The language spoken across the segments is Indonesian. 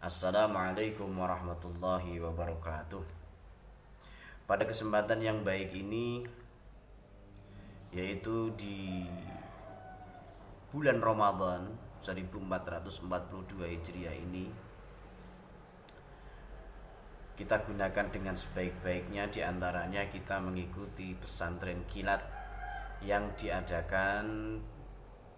Assalamualaikum warahmatullahi wabarakatuh. Pada kesempatan yang baik ini, yaitu di bulan Ramadan 1442 Hijriah ini, kita gunakan dengan sebaik-baiknya. Diantaranya kita mengikuti pesantren kilat yang diadakan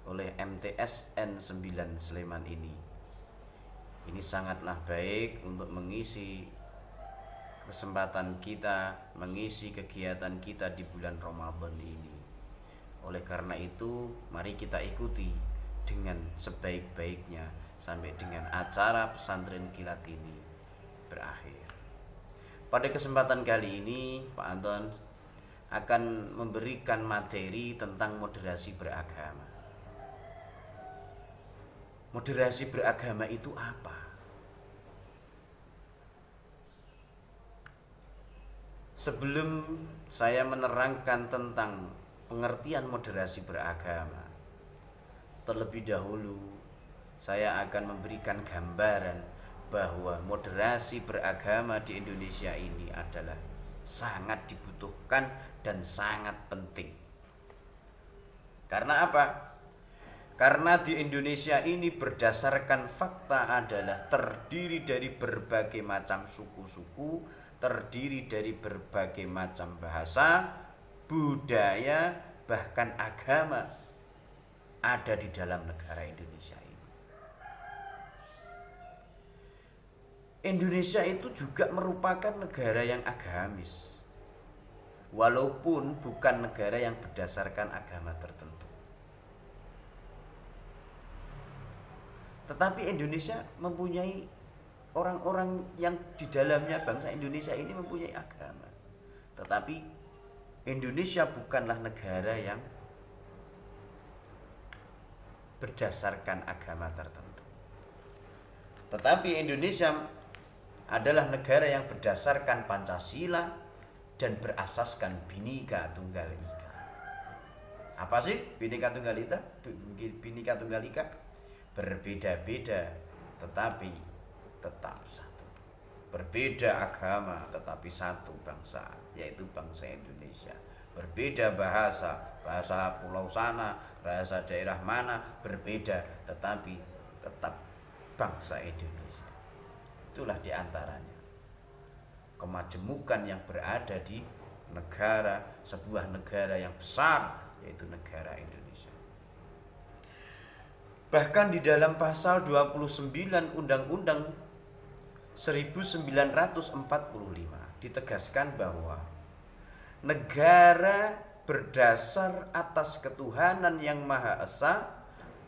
oleh MTS N9 Sleman ini. Ini sangatlah baik untuk mengisi kesempatan kita, mengisi kegiatan kita di bulan Ramadan ini. Oleh karena itu, mari kita ikuti dengan sebaik-baiknya sampai dengan acara pesantren kilat ini berakhir. Pada kesempatan kali ini, Pak Anton akan memberikan materi tentang moderasi beragama. Moderasi beragama itu apa? Sebelum saya menerangkan tentang pengertian moderasi beragama, terlebih dahulu saya akan memberikan gambaran bahwa moderasi beragama di Indonesia ini adalah sangat dibutuhkan dan sangat penting. Karena apa? Karena di Indonesia ini berdasarkan fakta adalah terdiri dari berbagai macam suku-suku, terdiri dari berbagai macam bahasa, budaya, bahkan agama ada di dalam negara Indonesia ini. Indonesia itu juga merupakan negara yang agamis, walaupun bukan negara yang berdasarkan agama tertentu. Tetapi Indonesia mempunyai orang-orang yang di dalamnya bangsa Indonesia ini mempunyai agama. Tetapi Indonesia bukanlah negara yang berdasarkan agama tertentu. Tetapi Indonesia adalah negara yang berdasarkan Pancasila dan berasaskan Bhinneka Tunggal Ika. Apa sih Bhinneka Tunggal Ika? Bhinneka Tunggal Ika berbeda-beda tetapi tetap satu. Berbeda agama tetapi satu bangsa, yaitu bangsa Indonesia. Berbeda bahasa, bahasa pulau sana, bahasa daerah mana berbeda, tetapi tetap bangsa Indonesia. Itulah diantaranya kemajemukan yang berada di negara, sebuah negara yang besar, yaitu negara Indonesia. Bahkan di dalam pasal 29 Undang-Undang 1945 ditegaskan bahwa negara berdasar atas ketuhanan yang Maha Esa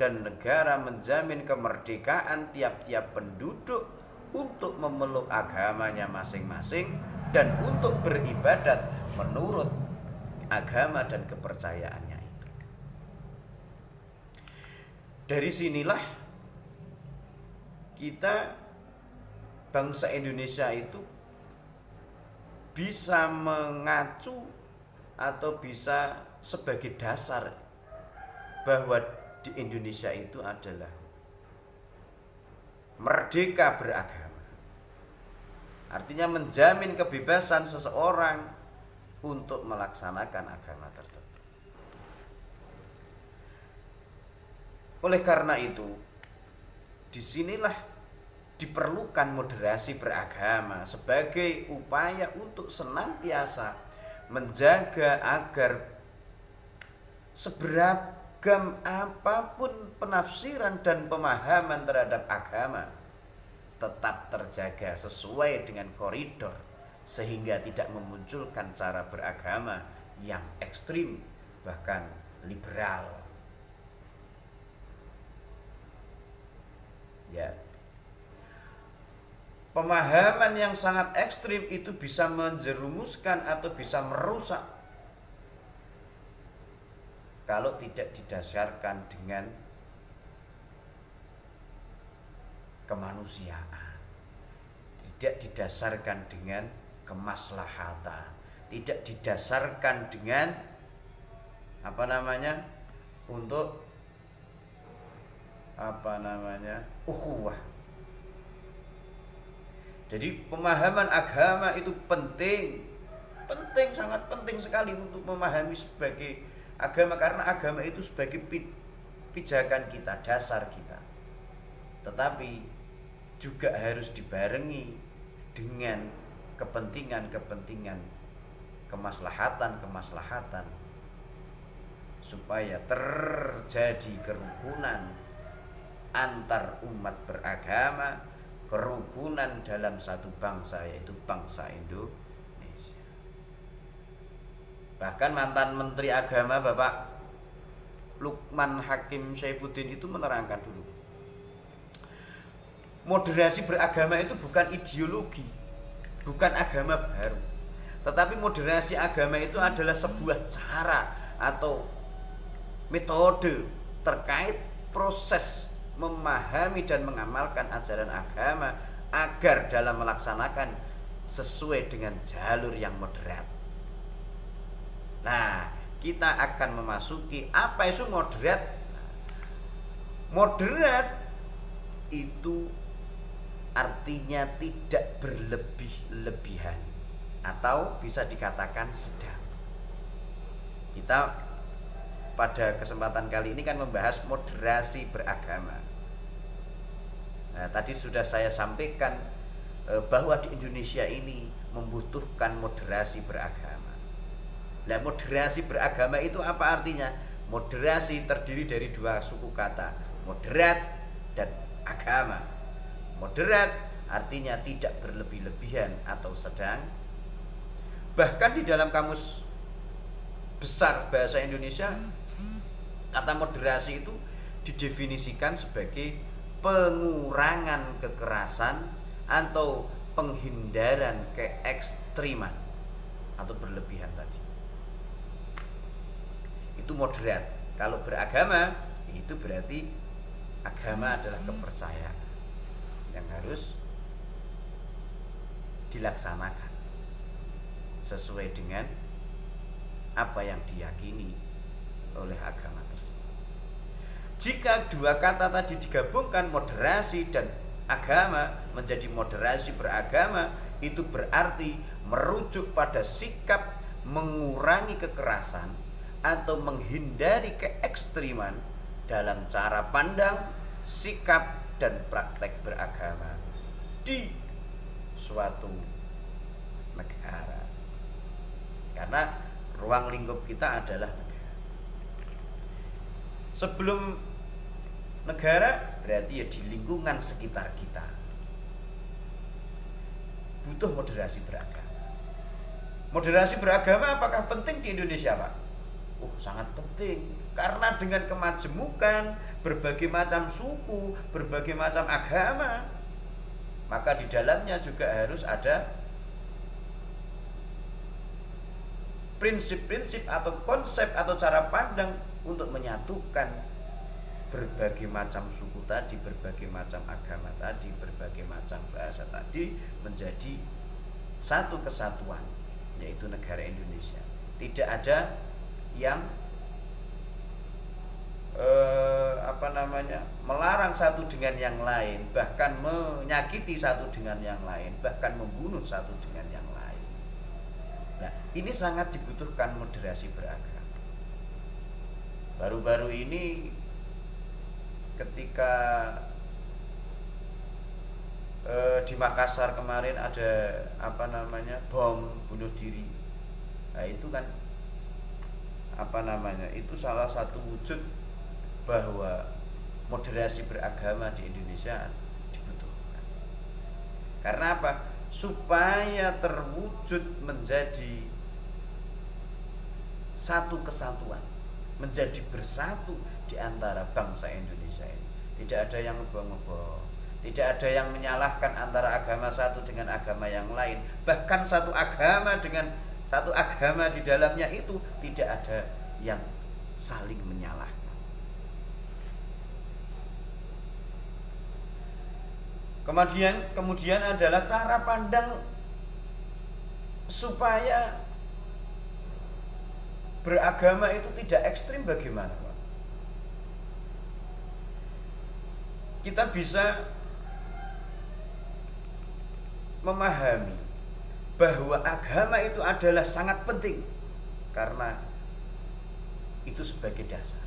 dan negara menjamin kemerdekaan tiap-tiap penduduk untuk memeluk agamanya masing-masing dan untuk beribadat menurut agama dan kepercayaannya. Dari sinilah kita bangsa Indonesia itu bisa mengacu atau bisa sebagai dasar bahwa di Indonesia itu adalah merdeka beragama. Artinya menjamin kebebasan seseorang untuk melaksanakan agama tertentu. Oleh karena itu, disinilah diperlukan moderasi beragama sebagai upaya untuk senantiasa menjaga agar seberagam apapun penafsiran dan pemahaman terhadap agama tetap terjaga sesuai dengan koridor, sehingga tidak memunculkan cara beragama yang ekstrim bahkan liberal. Ya. Pemahaman yang sangat ekstrim itu bisa menjerumuskan atau bisa merusak kalau tidak didasarkan dengan kemanusiaan, tidak didasarkan dengan kemaslahatan, tidak didasarkan dengan untuk ukhuwah, Jadi pemahaman agama itu penting, sangat penting sekali untuk memahami sebagai agama, karena agama itu sebagai pijakan kita, dasar kita. Tetapi juga harus dibarengi dengan kepentingan-kepentingan, kemaslahatan supaya terjadi kerukunan antar umat beragama, kerukunan dalam satu bangsa, yaitu bangsa Indonesia. Bahkan mantan Menteri Agama Bapak Lukman Hakim Saifuddin itu menerangkan dulu, moderasi beragama itu bukan ideologi, bukan agama baru, tetapi moderasi agama itu adalah sebuah cara atau metode terkait proses memahami dan mengamalkan ajaran agama agar dalam melaksanakan sesuai dengan jalur yang moderat. Nah, kita akan memasuki apa itu moderat. Moderat itu artinya tidak berlebih-lebihan, atau bisa dikatakan sedang. Kita pada kesempatan kali ini kan membahas moderasi beragama. Nah, tadi sudah saya sampaikan bahwa di Indonesia ini membutuhkan moderasi beragama. Nah, moderasi beragama itu apa artinya? Moderasi terdiri dari dua suku kata, moderat dan agama. Moderat artinya tidak berlebih-lebihan atau sedang. Bahkan di dalam kamus besar bahasa Indonesia, kata moderasi itu didefinisikan sebagai pengurangan kekerasan atau penghindaran keekstriman atau berlebihan tadi. Itu moderat. Kalau beragama itu berarti agama adalah kepercayaan yang harus dilaksanakan sesuai dengan apa yang diyakini oleh agama tersebut. Jika dua kata tadi digabungkan, moderasi dan agama, menjadi moderasi beragama, itu berarti merujuk pada sikap mengurangi kekerasan atau menghindari keekstriman dalam cara pandang, sikap, dan praktek beragama di suatu negara. Karena ruang lingkup kita adalah negara. Sebelum negara berarti ya di lingkungan sekitar kita. Butuh moderasi beragama. Moderasi beragama apakah penting di Indonesia, Pak? Sangat penting. Karena dengan kemajemukan berbagai macam suku, berbagai macam agama, maka di dalamnya juga harus ada prinsip-prinsip atau konsep atau cara pandang untuk menyatukan berbagai macam suku tadi, berbagai macam agama tadi, berbagai macam bahasa tadi menjadi satu kesatuan, yaitu negara Indonesia. Tidak ada yang melarang satu dengan yang lain, bahkan menyakiti satu dengan yang lain, bahkan membunuh satu dengan yang lain. Nah, ini sangat dibutuhkan moderasi beragama. Baru-baru ini ketika di Makassar kemarin ada bom bunuh diri. Nah, itu kan itu salah satu wujud bahwa moderasi beragama di Indonesia dibutuhkan. Karena apa? Supaya terwujud menjadi satu kesatuan, menjadi bersatu di antara bangsa Indonesia ini. Tidak ada yang ngebom-ngebom, tidak ada yang menyalahkan antara agama satu dengan agama yang lain. Bahkan satu agama dengan satu agama di dalamnya itu tidak ada yang saling menyalahkan. Kemudian adalah cara pandang supaya beragama itu tidak ekstrim bagaimana, Pak? Kita bisa memahami bahwa agama itu adalah sangat penting karena itu sebagai dasar.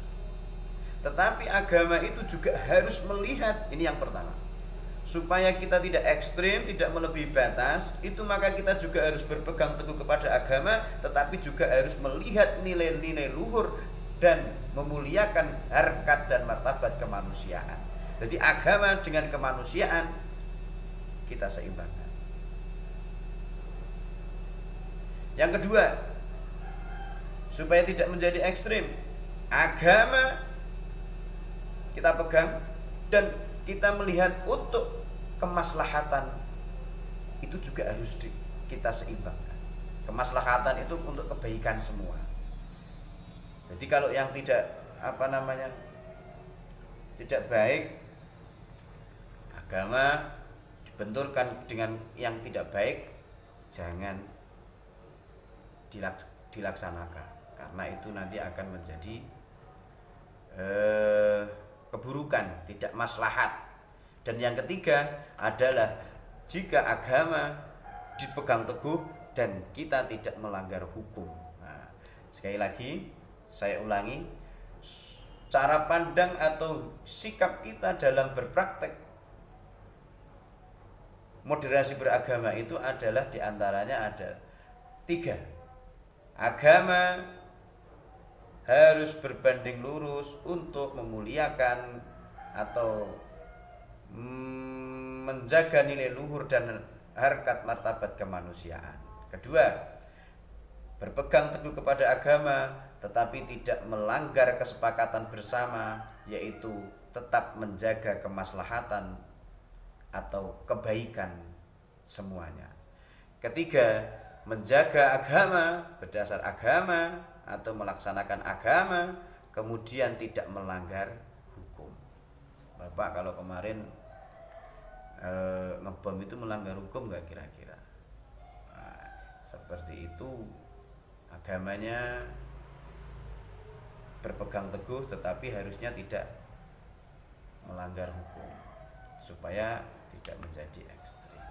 Tetapi agama itu juga harus melihat, ini yang pertama, supaya kita tidak ekstrim, tidak melebihi batas, itu maka kita juga harus berpegang teguh kepada agama, tetapi juga harus melihat nilai-nilai luhur dan memuliakan harkat dan martabat kemanusiaan. Jadi agama dengan kemanusiaan kita seimbangkan. Yang kedua, supaya tidak menjadi ekstrim, agama kita pegang dan kita melihat untuk kemaslahatan itu juga harus kita seimbangkan. Kemaslahatan itu untuk kebaikan semua. Jadi kalau yang tidak tidak baik, agama dibenturkan dengan yang tidak baik, jangan dilaksanakan, karena itu nanti akan menjadi keburukan, tidak maslahat. Dan yang ketiga adalah jika agama dipegang teguh dan kita tidak melanggar hukum. Nah, sekali lagi saya ulangi, cara pandang atau sikap kita dalam berpraktek moderasi beragama itu adalah diantaranya ada 3. Agama harus berbanding lurus untuk memuliakan atau menjaga nilai luhur dan harkat martabat kemanusiaan. Kedua, berpegang teguh kepada agama tetapi tidak melanggar kesepakatan bersama, yaitu tetap menjaga kemaslahatan atau kebaikan semuanya. Ketiga, menjaga agama berdasar agama atau melaksanakan agama, kemudian tidak melanggar hukum. Bapak kalau kemarin ngebom itu melanggar hukum nggak kira-kira? Nah, seperti itu agamanya berpegang teguh tetapi harusnya tidak melanggar hukum supaya tidak menjadi ekstrim.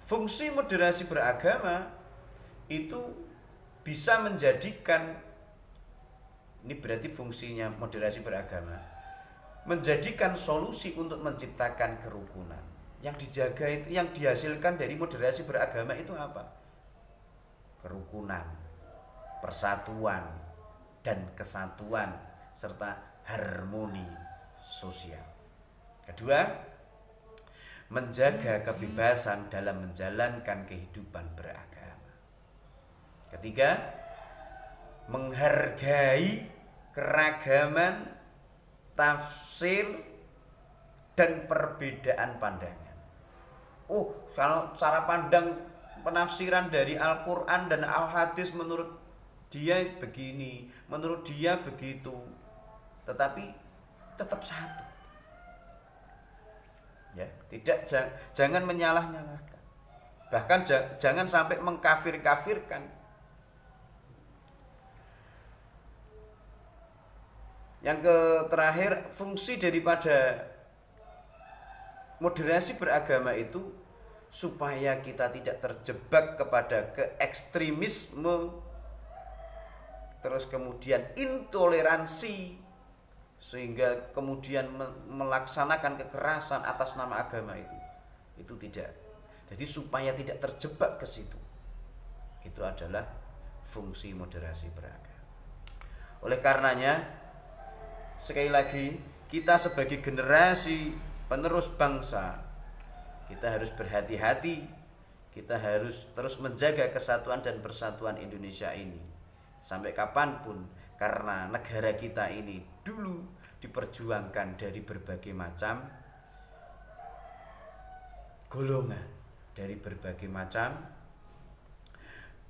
Fungsi moderasi beragama itu bisa menjadikan, ini berarti fungsinya moderasi beragama, menjadikan solusi untuk menciptakan kerukunan. Yang dijaga itu, yang dihasilkan dari moderasi beragama itu apa? Kerukunan, persatuan, dan kesatuan, serta harmoni sosial. Kedua, menjaga kebebasan dalam menjalankan kehidupan beragama. Ketiga, menghargai keragaman tafsir dan perbedaan pandangan. Kalau cara pandang penafsiran dari Al-Quran dan Al-Hadis menurut dia begini, menurut dia begitu, tetapi tetap satu. Ya, jangan menyalah-nyalahkan. Bahkan jangan sampai mengkafir-kafirkan. Yang terakhir, fungsi daripada moderasi beragama itu supaya kita tidak terjebak kepada keekstremisme, terus kemudian intoleransi, sehingga kemudian melaksanakan kekerasan atas nama agama itu tidak. Jadi supaya tidak terjebak ke situ, itu adalah fungsi moderasi beragama. Oleh karenanya, sekali lagi, kita sebagai generasi penerus bangsa, kita harus berhati-hati, kita harus terus menjaga kesatuan dan persatuan Indonesia ini sampai kapanpun, karena negara kita ini dulu diperjuangkan dari berbagai macam golongan, dari berbagai macam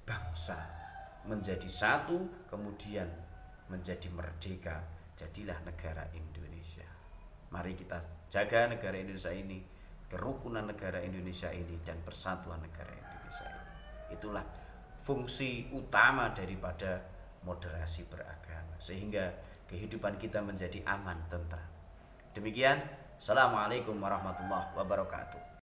bangsa, menjadi satu, kemudian menjadi merdeka. Jadilah negara Indonesia. Mari kita jaga negara Indonesia ini, kerukunan negara Indonesia ini, dan persatuan negara Indonesia ini. Itulah fungsi utama daripada moderasi beragama, sehingga kehidupan kita menjadi aman, tentram. Demikian, assalamualaikum warahmatullahi wabarakatuh.